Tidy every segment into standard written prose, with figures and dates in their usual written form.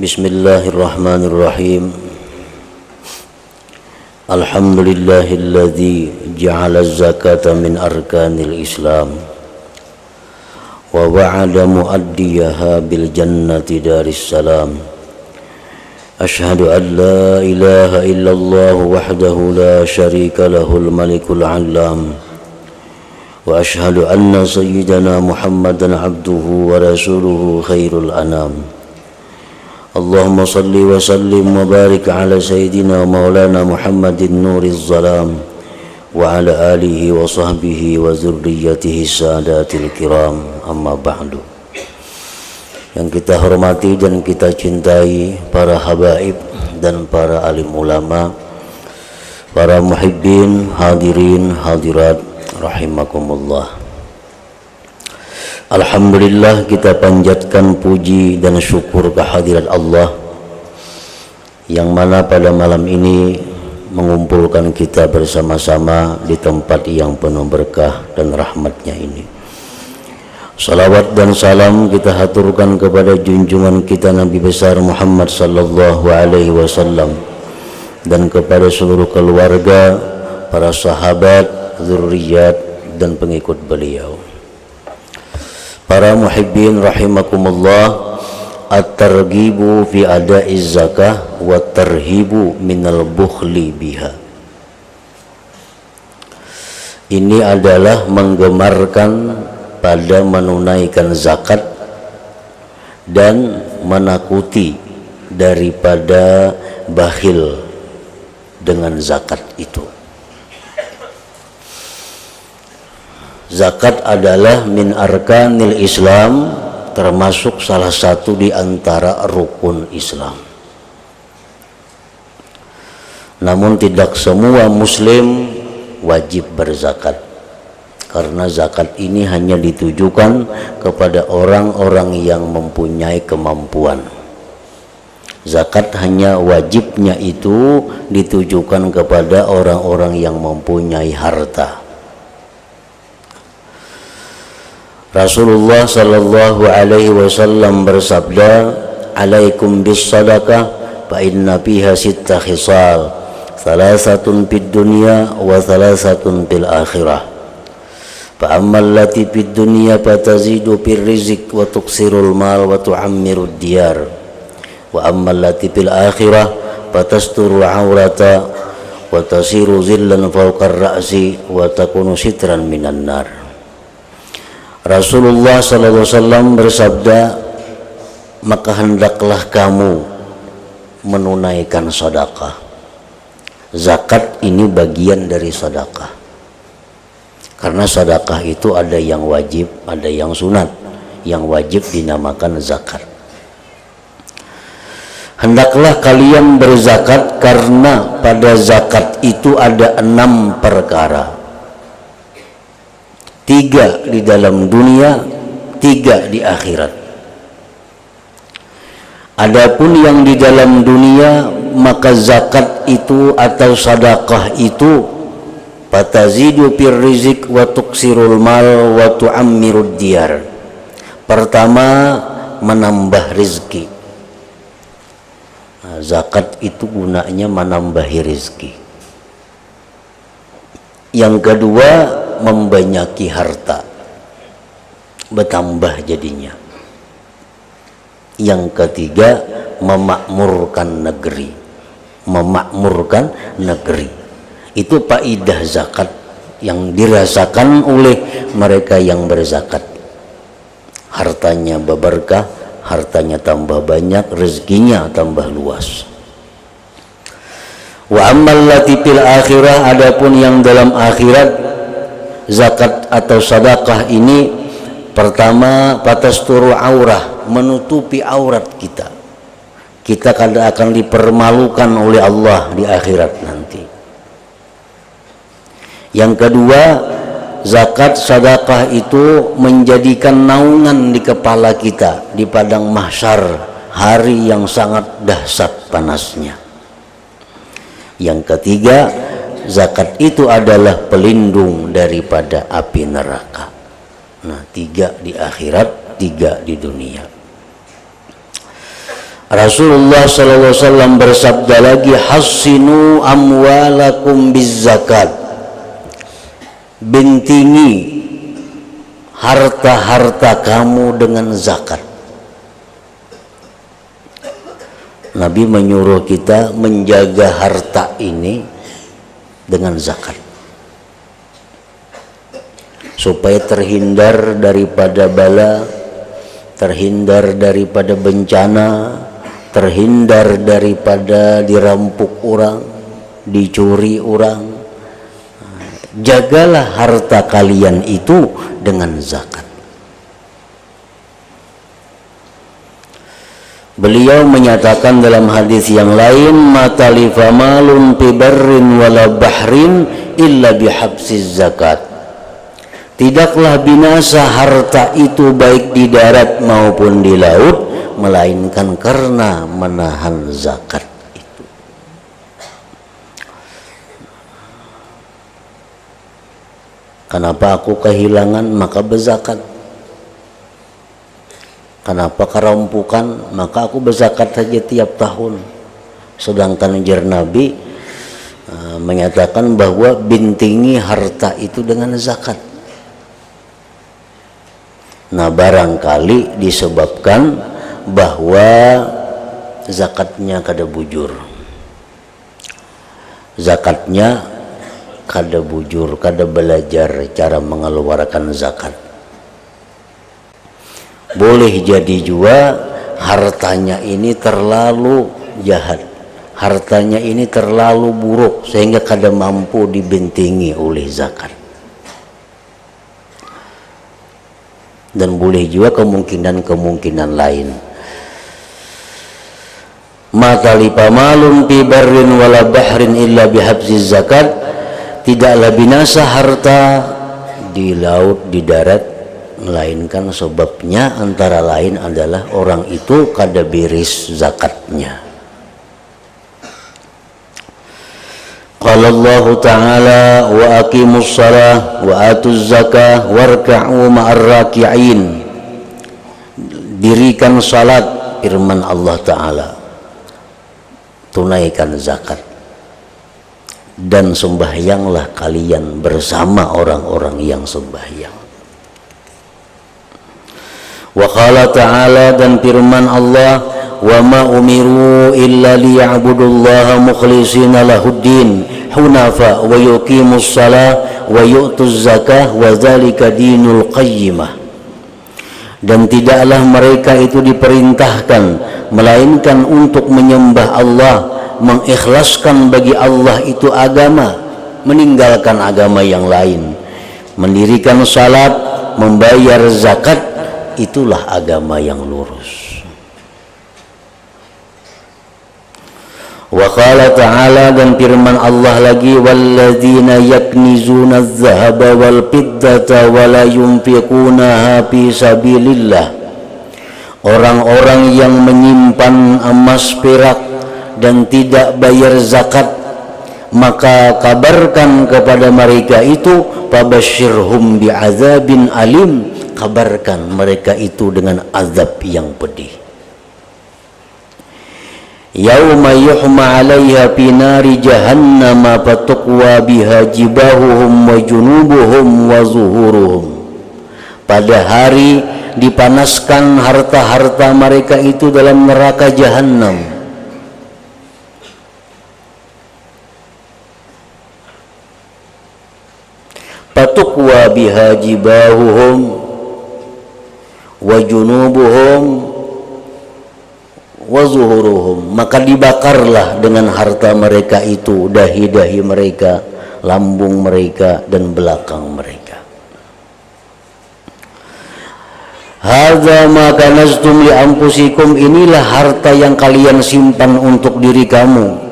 Bismillahirrahmanirrahim. Alhamdulillahilladzi ja'ala az-zakata min arkanil Islam wa wa'ada muaddiyaha bil jannati daris salam. Ashhadu an la ilaha illallah wahdahu la syarika lahul malikul alam wa ashhadu anna sayyidana Muhammadan abduhu wa rasuluhu khairul anam. Allahumma salli wa sallim wa barik ala sayyidina maulana Muhammadin nuriz zalam wa ala alihi wa sahbihi wa zurriyatihi sadatil kiram, amma ba'du. Yang kita hormati dan kita cintai para habaib dan para alim ulama, para muhibbin, hadirin, hadirat rahimakumullah. Alhamdulillah, kita panjatkan puji dan syukur kehadirat Allah yang mana pada malam ini mengumpulkan kita bersama-sama di tempat yang penuh berkah dan rahmatnya ini. Salawat dan salam kita haturkan kepada junjungan kita Nabi besar Muhammad sallallahu alaihi wasallam dan kepada seluruh keluarga, para sahabat, zurriyat dan pengikut beliau. Para muhibbin rahimakumullah, at-targhibu fi ada'iz zakah wa tarhibu minal bukhli biha. Ini adalah menggemarkan pada menunaikan zakat dan menakuti daripada bakhil dengan zakat itu. Zakat adalah min arkanil Islam, termasuk salah satu di antara rukun Islam. Namun tidak semua muslim wajib berzakat, karena zakat ini hanya ditujukan kepada orang-orang yang mempunyai kemampuan. Zakat hanya wajibnya itu ditujukan kepada orang-orang yang mempunyai harta. Rasulullah sallallahu alaihi wasallam bersabda, "Alaikum bis sadaqah fa inna fiha sitta khisal, thalathatun fid dunya wa thalathatun fil akhirah. Fa ammal lati fid dunya fatazidu fir rizq wa tuksirul mal wa tu'ammirud diyar. Wa ammal lati fil akhirah fatasturu aurata wa tasiru zillan fawqa ar-ra'si wa takunu sitran minan nar." Rasulullah SAW bersabda, maka hendaklah kamu menunaikan sedekah. Zakat ini bagian dari sedekah, karena sedekah itu ada yang wajib, ada yang sunat. Yang wajib dinamakan zakat. Hendaklah kalian berzakat, karena pada zakat itu ada 6 perkara. 3 di dalam dunia, 3 di akhirat. Adapun yang di dalam dunia, maka zakat itu atau sedekah itu fatazidu fir rizq wa tuksirul mal wa tu'ammirud diyar. Pertama, menambah rezeki. Nah, zakat itu gunanya menambahi rezeki. Yang kedua, membanyaki harta, bertambah jadinya. Yang ketiga, memakmurkan negeri. Memakmurkan negeri itu faidah zakat yang dirasakan oleh mereka yang berzakat. Hartanya berberkah, hartanya tambah banyak, rezekinya tambah luas. Wa ammal lati fil akhirah, adapun yang dalam akhirat, zakat atau sedekah ini pertama patasturu aurah, menutupi aurat kita. Kita akan dipermalukan oleh Allah di akhirat nanti. Yang kedua, zakat sedekah itu menjadikan naungan di kepala kita di padang mahsyar, hari yang sangat dahsyat panasnya. Yang ketiga, zakat itu adalah pelindung daripada api neraka. Nah, 3 di akhirat, 3 di dunia. Rasulullah sallallahu alaihi wasallam bersabda lagi, hassinu amwalakum bizzakat, bentingi harta-harta kamu dengan zakat. Nabi menyuruh kita menjaga harta ini dengan zakat supaya terhindar daripada bala, terhindar daripada bencana, terhindar daripada dirampok orang, dicuri orang. Jagalah harta kalian itu dengan zakat. Beliau menyatakan dalam hadis yang lain, matalifa malun fi barrin wala bahrin illa bihabsiz zakat. Tidaklah binasa harta itu baik di darat maupun di laut, melainkan karena menahan zakat itu. Kenapa aku kehilangan? Maka berzakat. Kenapa kerampukan? Maka aku berzakat saja tiap tahun. Sedangkan ujar Nabi menyatakan bahwa bintingi harta itu dengan zakat. Nah, barangkali disebabkan bahwa zakatnya kada bujur, zakatnya kada bujur, kada belajar cara mengeluarkan zakat. Boleh jadi juga hartanya ini terlalu jahat, hartanya ini terlalu buruk sehingga kada mampu dibentingi oleh zakat. Dan boleh juga kemungkinan lain. Matali pamalun fi barrin wala bahrin illa bihabziz zakat, tidaklah binasa harta di laut, di darat, melainkan sebabnya antara lain adalah orang itu kada beres zakatnya. Qala Allah Ta'ala wa aqimus shalah wa atuz zakah warka'u ma'ar raki'in. Dirikan salat, firman Allah Ta'ala, tunaikan zakat, dan sembahyanglah kalian bersama orang-orang yang sembahyang. Wa qala Ta'ala, dan firman Allah, wa ma umiru illa liya'budullaha mukhlishina lahuddin hunafa wa yuqimus shalah wa yu'tuz zakah wa dzalika dinul qayyimah. Dan tidaklah mereka itu diperintahkan melainkan untuk menyembah Allah, mengikhlaskan bagi Allah itu agama, meninggalkan agama yang lain, mendirikan salat, membayar zakat, itulah agama yang lurus. Wa qala Ta'ala, dan firman Allah lagi, walladzina yaknizuna adh-dhahaba wal fiddata wa la yunfiqunaha fi sabilillah. Orang-orang yang menyimpan emas perak dan tidak bayar zakat, maka kabarkan kepada mereka itu, fabasyirhum bi'adzabin alim, kabarkan mereka itu dengan azab yang pedih. Yauma yuhma 'alaiha fi nari jahannam fatuqwa biha jibahuhum wa junubuhum wa zuhuruhum. Pada hari dipanaskan harta-harta mereka itu dalam neraka Jahannam. Fatuqwa biha jibahuhum wa junubuhum wa zuhuruhum, maka dibakarlah dengan harta mereka itu dahi-dahi mereka, lambung mereka, dan belakang mereka. Hadza ma kanaztum li anfusikum, inilah harta yang kalian simpan untuk diri kamu.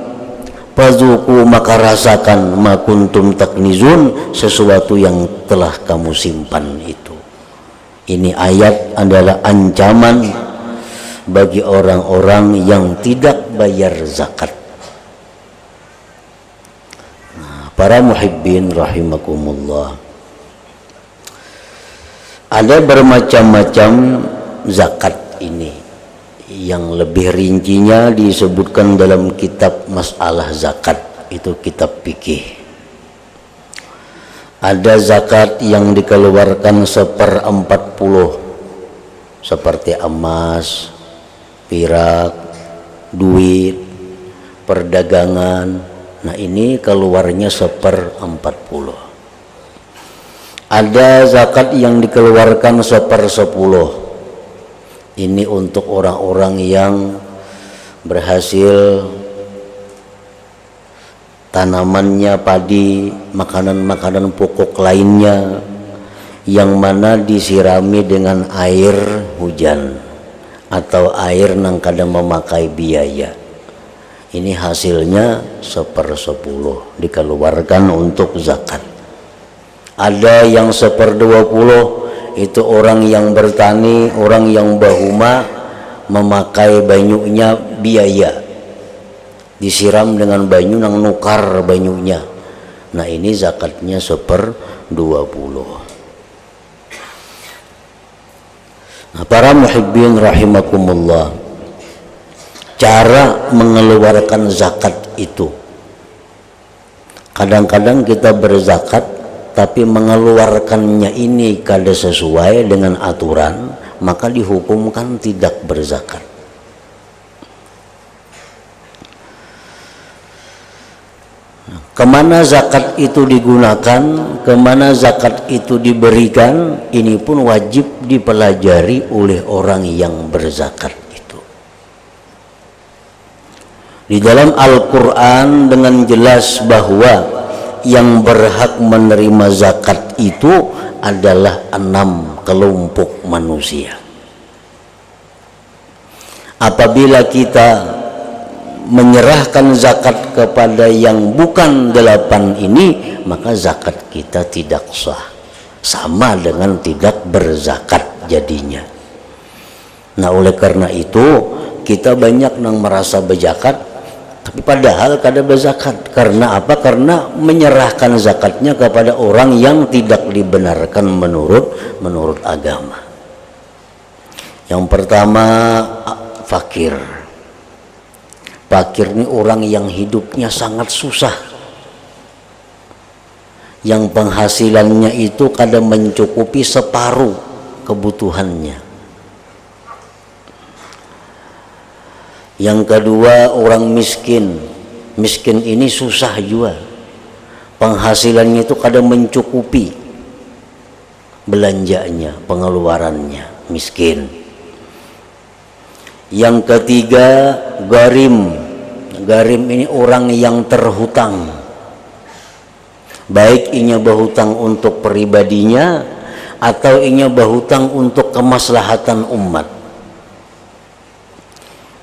Fazuku, maka rasakan, ma kuntum taknizun, sesuatu yang telah kamu simpan itu. Ini ayat adalah ancaman bagi orang-orang yang tidak bayar zakat. Nah, para muhibbin rahimakumullah, ada bermacam-macam zakat ini yang lebih rincinya disebutkan dalam kitab Masalah Zakat, itu kitab fikih. Ada zakat yang dikeluarkan 1/40 seperti emas, perak, duit, perdagangan. Nah ini keluarnya 1/40. Ada zakat yang dikeluarkan 1/10. Ini untuk orang-orang yang berhasil tanamannya, padi, makanan-makanan pokok lainnya yang mana disirami dengan air hujan atau air yang kadang memakai biaya. Ini hasilnya 1/10 dikeluarkan untuk zakat. Ada yang 1/20, itu orang yang bertani, orang yang bahuma memakai banyunya biaya, disiram dengan banyu nang nukar banyunya. Nah ini zakatnya 1/20. Nah, para muhibbin rahimakumullah, cara mengeluarkan zakat itu, kadang-kadang kita berzakat tapi mengeluarkannya ini kada sesuai dengan aturan, maka dihukumkan tidak berzakat. Kemana zakat itu digunakan, kemana zakat itu diberikan, ini pun wajib dipelajari oleh orang yang berzakat itu. Di dalam Al-Quran dengan jelas bahwa yang berhak menerima zakat itu adalah 6 kelompok manusia. Apabila kita menyerahkan zakat kepada yang bukan 8 ini, maka zakat kita tidak sah, sama dengan tidak berzakat jadinya. Nah oleh karena itu kita banyak yang merasa berzakat tapi padahal kada berzakat. Karena apa? Karena menyerahkan zakatnya kepada orang yang tidak dibenarkan menurut agama. Yang pertama, fakir. Fakir ini orang yang hidupnya sangat susah, yang penghasilannya itu kadang mencukupi separuh kebutuhannya. Yang kedua, orang miskin. Miskin ini susah juga, penghasilannya itu kadang mencukupi belanjanya, pengeluarannya, miskin. Yang ketiga, garim. Garim ini orang yang terhutang, baik inya berhutang untuk pribadinya atau inya berhutang untuk kemaslahatan umat.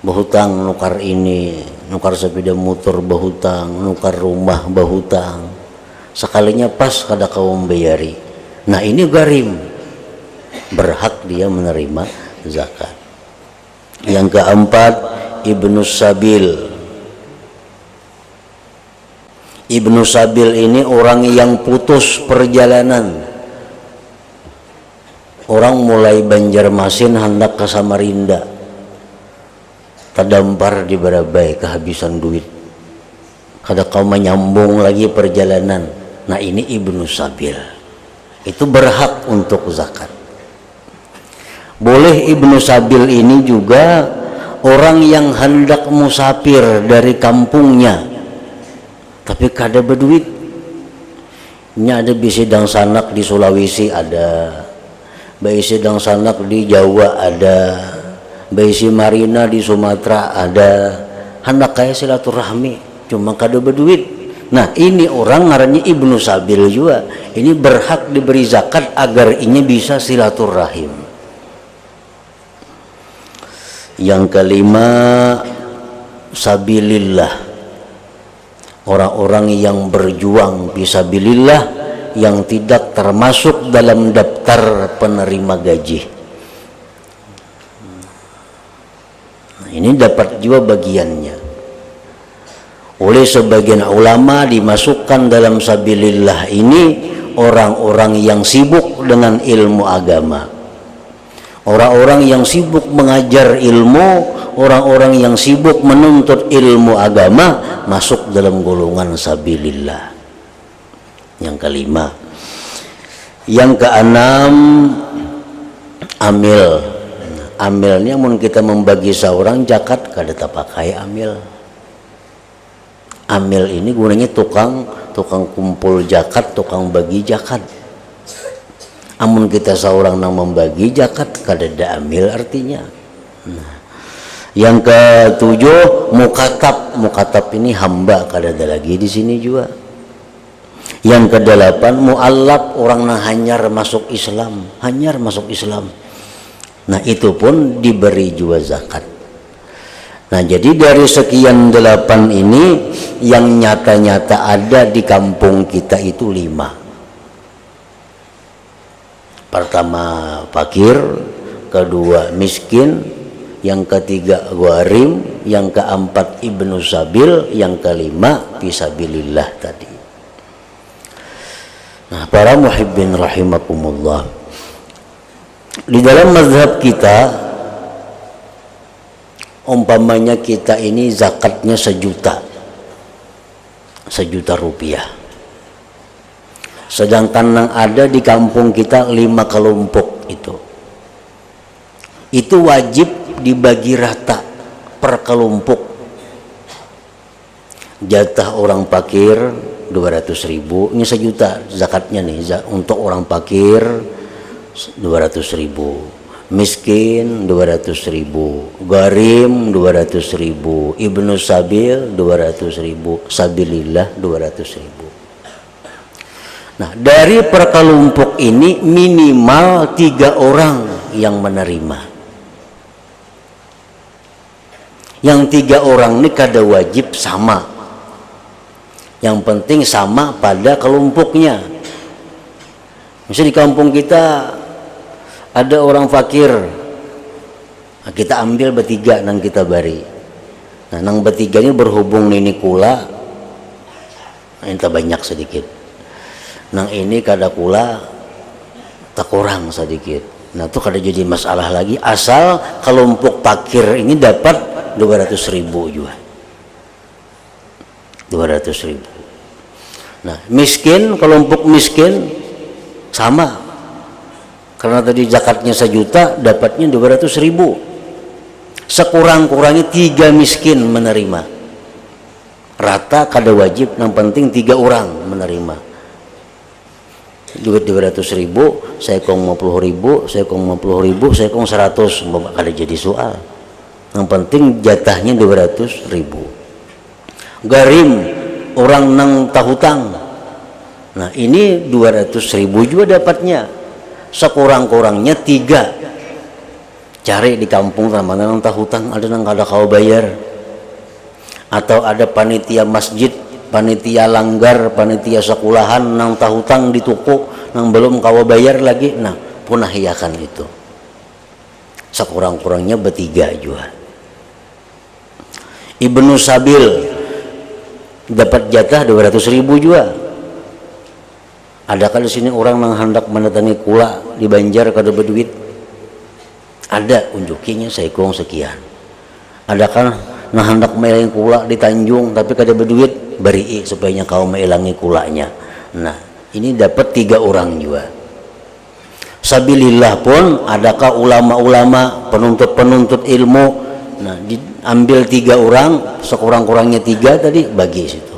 Berhutang nukar ini, nukar sepeda motor berhutang, nukar rumah berhutang, sekalinya pas kada kau membayari. Nah ini garim, berhak dia menerima zakat. Yang keempat, ibnu sabil. Ibnu sabil ini orang yang putus perjalanan. Orang mulai Banjarmasin hendak ke Samarinda, terdampar di Barabai, kehabisan duit, kada kau menyambung lagi perjalanan. Nah ini ibnu sabil, itu berhak untuk zakat. Boleh ibnu sabil ini juga orang yang hendak musafir dari kampungnya tapi kada berduit. Ini ada bisidang sanak di Sulawesi, ada bisidang sanak di Jawa, ada Baisi Marina di Sumatera, ada, hendak kaya silaturahmi cuma kada berduit. Nah ini orang ngarannya ibnu sabil juga, ini berhak diberi zakat agar ini bisa silaturahim. Yang kelima, sabilillah, orang-orang yang berjuang fisabilillah yang tidak termasuk dalam daftar penerima gaji. Ini dapat juga bagiannya. Oleh sebagian ulama dimasukkan dalam sabilillah ini orang-orang yang sibuk dengan ilmu agama, orang-orang yang sibuk mengajar ilmu, orang-orang yang sibuk menuntut ilmu agama masuk dalam golongan sabilillah. Yang kelima. Yang keenam, amil. Amilnya mun kita membagi seorang zakat kada pakai amil. Amil ini gunanya tukang kumpul zakat, tukang bagi zakat. Amun kita seorang nang membagi zakat kada ada amil artinya. Nah, yang ketujuh, mukatab ini hamba kada ada lagi di sini juga. Yang kedelapan, mu'allaf, orang nang hanyar masuk Islam. Nah itu pun diberi juga zakat. Nah jadi dari sekian 8 ini yang nyata-nyata ada di kampung kita itu 5. Pertama fakir, kedua miskin, yang ketiga gharim, yang keempat ibnu sabil, yang kelima fisabilillah tadi. Nah para muhibbin rahimakumullah, di dalam mazhab kita umpamanya kita ini zakatnya sejuta rupiah, sedangkan yang ada di kampung kita 5 kelompok itu wajib dibagi rata per kelompok. Jatah orang fakir 200.000, ini sejuta zakatnya nih untuk orang fakir 200.000, miskin 200.000, gharim 200.000, ibnu sabil 200.000, sabilillah 200.000. Nah dari perkelompok ini minimal 3 orang yang menerima. Yang 3 orang ini kada wajib sama, yang penting sama pada kelompoknya. Misalnya di kampung kita ada orang fakir, nah, kita ambil bertiga nang kita bari. Nah nang bertiga ini berhubung ini kula, nah, entah banyak sedikit. Nang ini kada kula tak kurang sedikit. Nah itu kada jadi masalah lagi asal kelompok fakir ini dapat 200.000 juga. 200.000. Nah miskin, kelompok miskin sama, karena tadi zakatnya sejuta dapatnya 200.000. Sekurang-kurangnya 3 miskin menerima. Rata kada wajib, yang penting 3 orang menerima. Duit 200.000, saya kong 50.000, saya kong 50.000, saya kong 100, bapak kada jadi soal. Yang penting jatahnya 200.000. Gharim, orang nang tahutang. Nah ini 200.000 juga dapatnya. Sekurang-kurangnya 3. Cari di kampung sama nang tahutang, ada nang kada kau bayar, atau ada panitia masjid, panitia langgar, panitia sekolahan nang tahutang di toko nang belum kau bayar lagi. Nah punah hiakan itu. Sekurang-kurangnya bertiga juga. Ibnu sabil dapat jatah 200.000 juga. Adakah di sini orang yang hendak mendatangi kula di Banjar kada berduit? Ada, unjukinya saya kurang sekian. Adakah yang hendak melangi kula di Tanjung tapi kada berduit? Beri supaya kau melangi kulanya. Nah ini dapat 3 orang juga. Sabilillah pun adakah ulama-ulama, penuntut ilmu. Nah diambil 3 orang, sekurang-kurangnya 3 tadi bagi situ.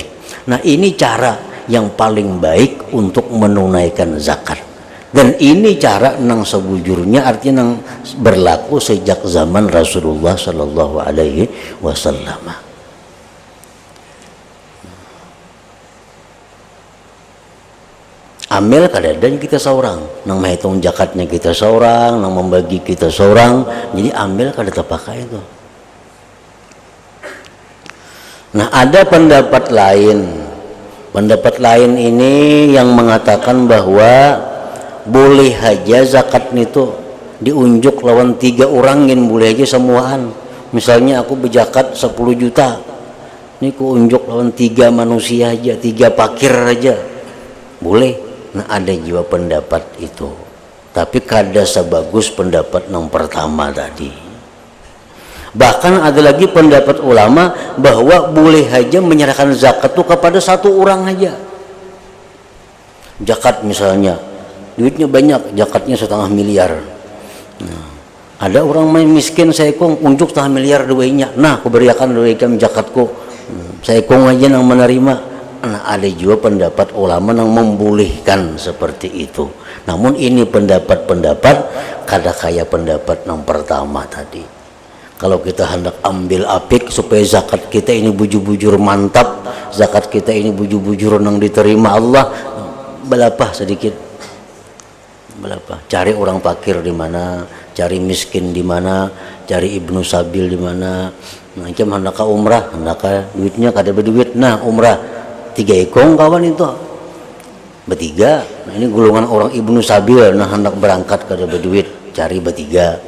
Nah ini cara yang paling baik untuk menunaikan zakat, dan ini cara nang sebujurnya artinya nang berlaku sejak zaman Rasulullah Sallallahu Alaihi Wasallam. Amil kadang kita seorang, nang menghitung zakatnya kita seorang, nang membagi kita seorang, jadi amil kada terpakai itu. Nah ada pendapat lain ini yang mengatakan bahwa boleh aja zakat itu diunjuk lawan 3 orang, yang boleh aja semuaan. Misalnya aku berzakat 10 juta, ini ku unjuk lawan 3 manusia aja, 3 fakir aja, boleh. Nah ada juga pendapat itu, tapi kada sebagus pendapat yang pertama tadi. Bahkan ada lagi pendapat ulama bahwa boleh aja menyerahkan zakat itu kepada satu orang aja. Zakat misalnya, duitnya banyak, zakatnya 1,5 miliar. Nah, ada orang miskin saya kong unjuk 1,5 miliar duitnya. Nah, aku berikan duitnya zakatku. Saya kong aja yang menerima. Nah, ada juga pendapat ulama yang membolehkan seperti itu. Namun ini pendapat-pendapat kada kaya pendapat yang pertama tadi. Kalau kita hendak ambil apik supaya zakat kita ini bujur-bujur mantap, zakat kita ini bujur-bujur yang diterima Allah, belapah sedikit. Belapah. Cari orang fakir di mana, cari miskin di mana, cari ibnu sabil di mana. Macam hendak umrah, hendak duitnya kada berduit. Nah, umrah 3 ekong kawan itu. Bertiga. Nah, ini golongan orang ibnu sabil, nah hendak berangkat kada berduit, cari bertiga.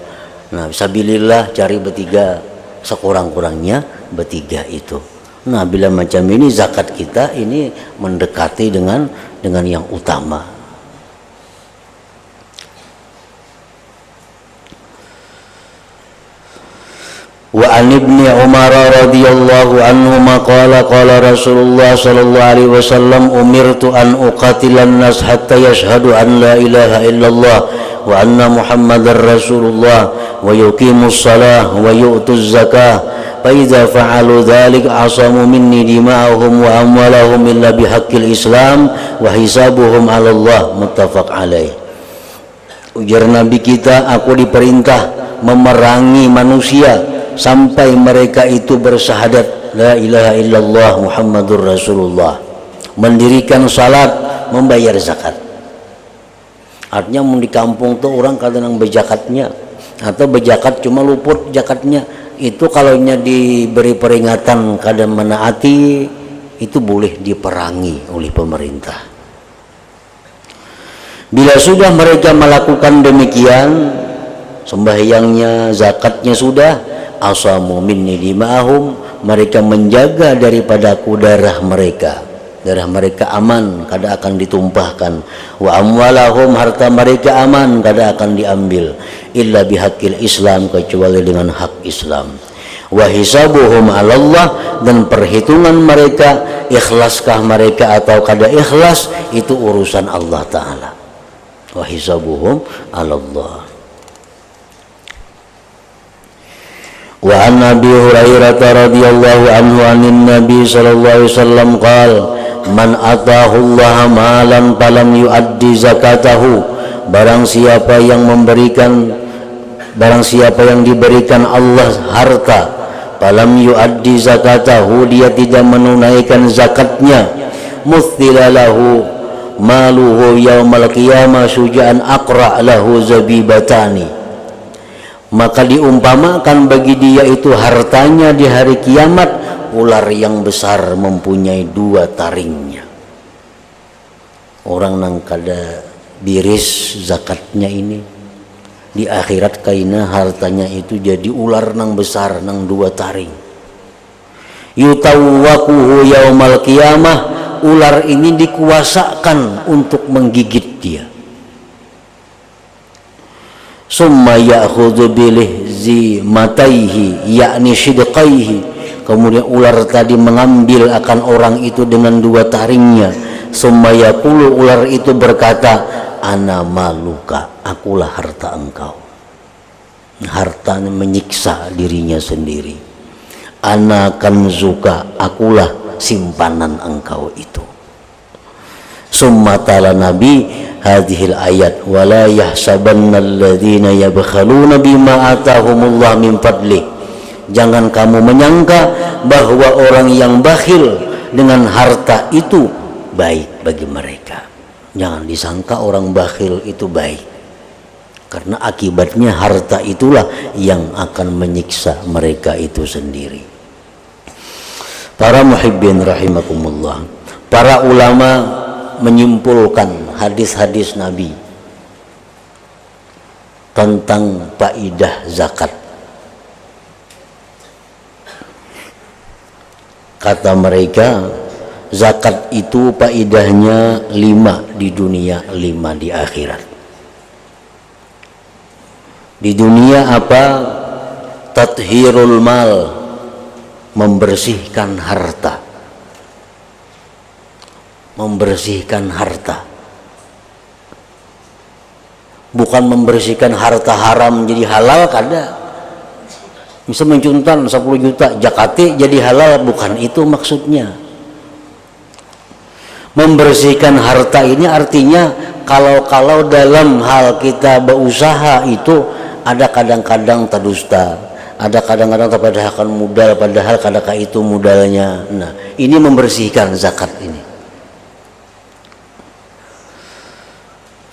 Nah, fisabilillah cari bertiga, sekurang-kurangnya bertiga itu. Nah, bila macam ini zakat kita ini mendekati dengan yang utama. Wa an ibni Umar radhiyallahu anhuma qala qala Rasulullah sallallahu alaihi wasallam umirtu an uqatilan nas hatta yashhadu an la ilaha illallah wa anna muhammadar rasulullah wa yuqimus salah wa yu'tuz zakah fa idza fa'alu dzalik asamu minni dima'ahum wa amwalahum illa bihaqqil islam wa hisabuhum 'ala Allah muttafaq alaih. Ujar Nabi kita, aku diperintah memerangi manusia sampai mereka itu bersyahadat la ilaha illallah muhammadur rasulullah, mendirikan salat, membayar zakat. Artinya di kampung tuh orang kadang berjakatnya atau berjakat cuma luput zakatnya, itu kalau diberi peringatan kadang menaati, itu boleh diperangi oleh pemerintah. Bila sudah mereka melakukan demikian, sembahyangnya, zakatnya sudah, asamu minni dima'ahum, mereka menjaga daripada darah mereka aman, kada akan ditumpahkan. Wa amwalahum, harta mereka aman, kada akan diambil. Illa bihaqqil Islam, kecuali dengan hak Islam. Wa hisabuhum 'ala Allah, dan perhitungan mereka, ikhlaskah mereka atau kada ikhlas, itu urusan Allah Ta'ala. Wa hisabuhum 'ala Allah. Wa an Abi Hurairah radhiyallahu anhu anin Nabi sallallahu alaihi wasallam qala man atahu Allah malan falam yuaddi zakatahu, barang siapa yang diberikan Allah harta falam yuaddi zakatahu, dia tidak menunaikan zakatnya, muthilalahu maluhu yaumal qiyamah syuja'an aqra lahu zabibatani, maka diumpamakan bagi dia itu hartanya di hari kiamat ular yang besar mempunyai 2 taringnya. Orang nang kada biris zakatnya ini, di akhirat kaina hartanya itu jadi ular nang besar nang 2 taring. Yutawwaquhu yaumal qiyamah, ular ini dikuasakan untuk menggigit dia. Summa ya'khudhu bilihzi mataihi yakni shidqaihi, kemudian ular tadi mengambil akan orang itu dengan 2 taringnya. Summa yaqulu, ular itu berkata, ana maluka, akulah harta engkau. Hartanya menyiksa dirinya sendiri. Ana kanzuka, akulah simpanan engkau itu. Summa tala Nabi hadhil ayat, wala yahsabanna alladhina yabkhaluna bima atahumullah min fadlih, jangan kamu menyangka bahwa orang yang bakhil dengan harta itu baik bagi mereka. Jangan disangka orang bakhil itu baik, karena akibatnya harta itulah yang akan menyiksa mereka itu sendiri. Para muhibbin rahimakumullah, para ulama menyimpulkan hadis-hadis Nabi tentang faidah zakat. Kata mereka, zakat itu faidahnya 5 di dunia, 5 di akhirat. Di dunia apa? tathhirul mal, membersihkan harta. Membersihkan harta. Bukan membersihkan harta haram jadi halal, kada. Misal mencuntan 10 juta jakati jadi halal, bukan itu maksudnya. Membersihkan harta ini artinya kalau dalam hal kita berusaha itu ada kadang-kadang tadusta, ada kadang-kadang terpadahakan modal padahal kadang itu modalnya. Nah, ini membersihkan zakat ini.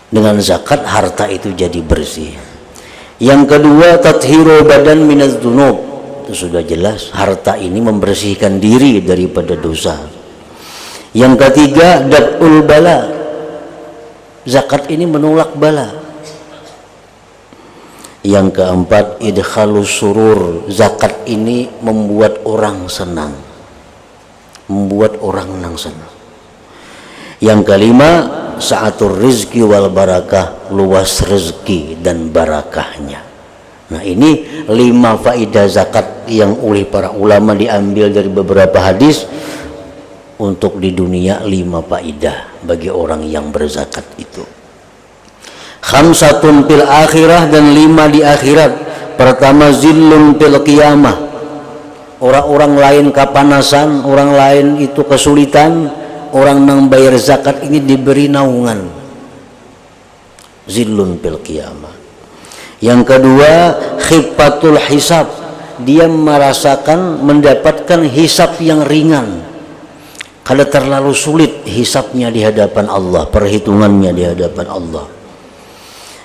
Dengan zakat harta itu jadi bersih. Yang kedua, tathiru badan minaz dzunub. Itu sudah jelas, harta ini membersihkan diri daripada dosa. Yang ketiga, daf'ul bala. Zakat ini menolak bala. Yang keempat, idkhalus surur. Zakat ini membuat orang senang. Membuat orang senang. Yang kelima, sa'atur rizki wal barakah, luas rezeki dan barakahnya. Nah, ini 5 faidah zakat yang oleh para ulama diambil dari beberapa hadis. Untuk di dunia 5 faidah bagi orang yang berzakat itu. Khamsatun fil akhirah, dan 5 di akhirat. Pertama, zillun fil qiyamah. Orang-orang lain kapanasan, orang lain itu kesulitan, orang yang bayar zakat ini diberi naungan. Zillun fil qiyamah. Yang kedua, khifatul hisab. Dia merasakan mendapatkan hisab yang ringan. Kada terlalu sulit hisabnya di hadapan Allah, perhitungannya di hadapan Allah.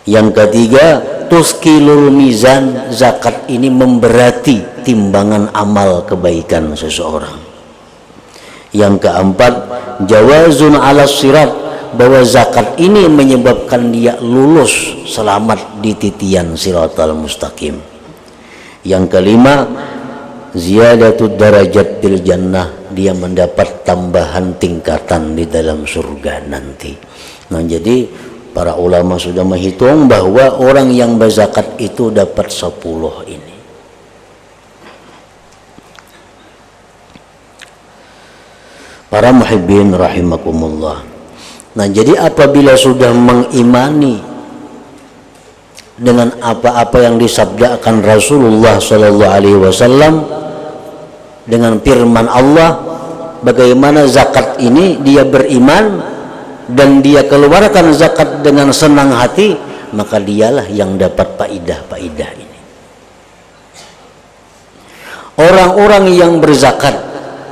Yang ketiga, tuskilul mizan. Zakat ini memberati timbangan amal kebaikan seseorang. Yang keempat, jawazun ala sirat, bahwa zakat ini menyebabkan dia lulus selamat di titian siratal mustaqim. Yang kelima, ziyadatud darajat fil jannah, dia mendapat tambahan tingkatan di dalam surga nanti. Nah, jadi para ulama sudah menghitung bahwa orang yang berzakat itu dapat 10 ini. Para muhibbin rahimakumullah. Nah, jadi apabila sudah mengimani dengan apa-apa yang disabdakan Rasulullah sallallahu alaihi wasallam, dengan firman Allah, bagaimana zakat ini dia beriman dan dia keluarkan zakat dengan senang hati, maka dialah yang dapat faidah-faidah ini. Orang-orang yang berzakat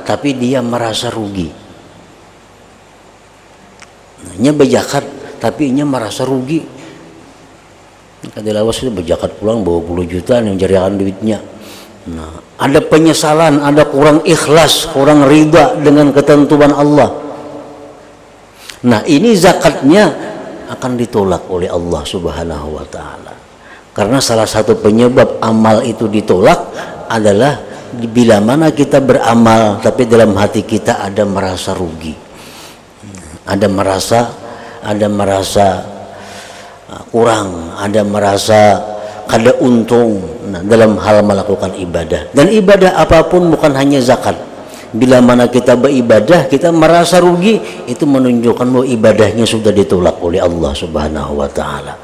tapi dia merasa rugi, nya berzakat tapi nya merasa rugi. Kadilawas itu berzakat pulang bawa 10 juta yang jarian duitnya. Nah, ada penyesalan, ada kurang ikhlas, kurang ridha dengan ketentuan Allah. Nah, ini zakatnya akan ditolak oleh Allah Subhanahu wa taala. Karena salah satu penyebab amal itu ditolak adalah bila mana kita beramal tapi dalam hati kita ada merasa rugi. Ada merasa kurang, ada merasa kada untung dalam hal melakukan ibadah. Dan ibadah apapun, bukan hanya zakat. Bila mana kita beribadah kita merasa rugi, itu menunjukkan bahwa ibadahnya sudah ditolak oleh Allah Subhanahu wa taala.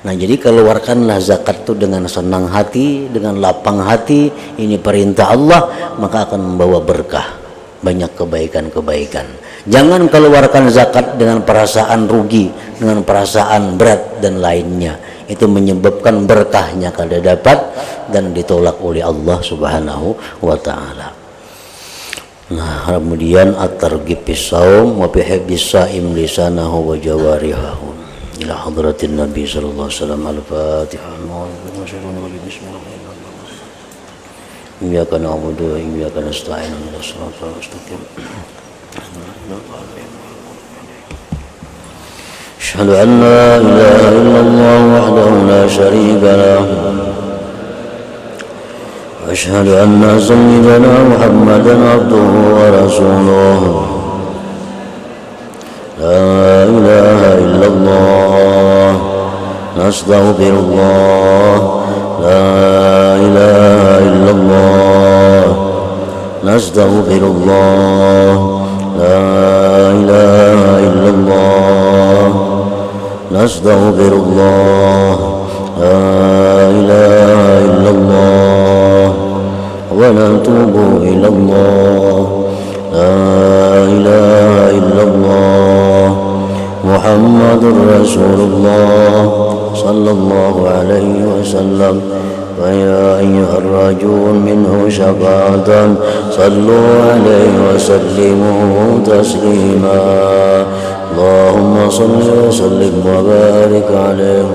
Nah, jadi keluarkanlah zakat itu dengan senang hati, dengan lapang hati. Ini perintah Allah, maka akan membawa berkah, banyak kebaikan-kebaikan. Jangan keluarkan zakat dengan perasaan rugi, dengan perasaan berat dan lainnya. Itu menyebabkan berkahnya kada dapat dan ditolak oleh Allah Subhanahu wa taala. Nah, kemudian at-targhib bis-shaum wa bihibis shaim lisanahu wa jawarihahu. Ila hadratin Nabi sallallahu alaihi wasallam. Al-Fatihah. Iyyaka na'budu wa iyyaka nasta'in. Ihdinas siratal mustaqim. أشهد أن لا إله إلا الله وحده لا شريك له وأشهد أن سيدنا محمدا عبده ورسوله لا إله إلا الله نستغفر الله لا إله إلا الله نستغفر الله لا إله إلا الله نستغفر الله لا إله إلا الله ونتوب إلى الله لا إله إلا الله محمد رسول الله صلى الله عليه وسلم ويا أيها الراجون منه شفاعة صلوا عليه وسلموا تسليما اللهم صل وسلم وبارك عليه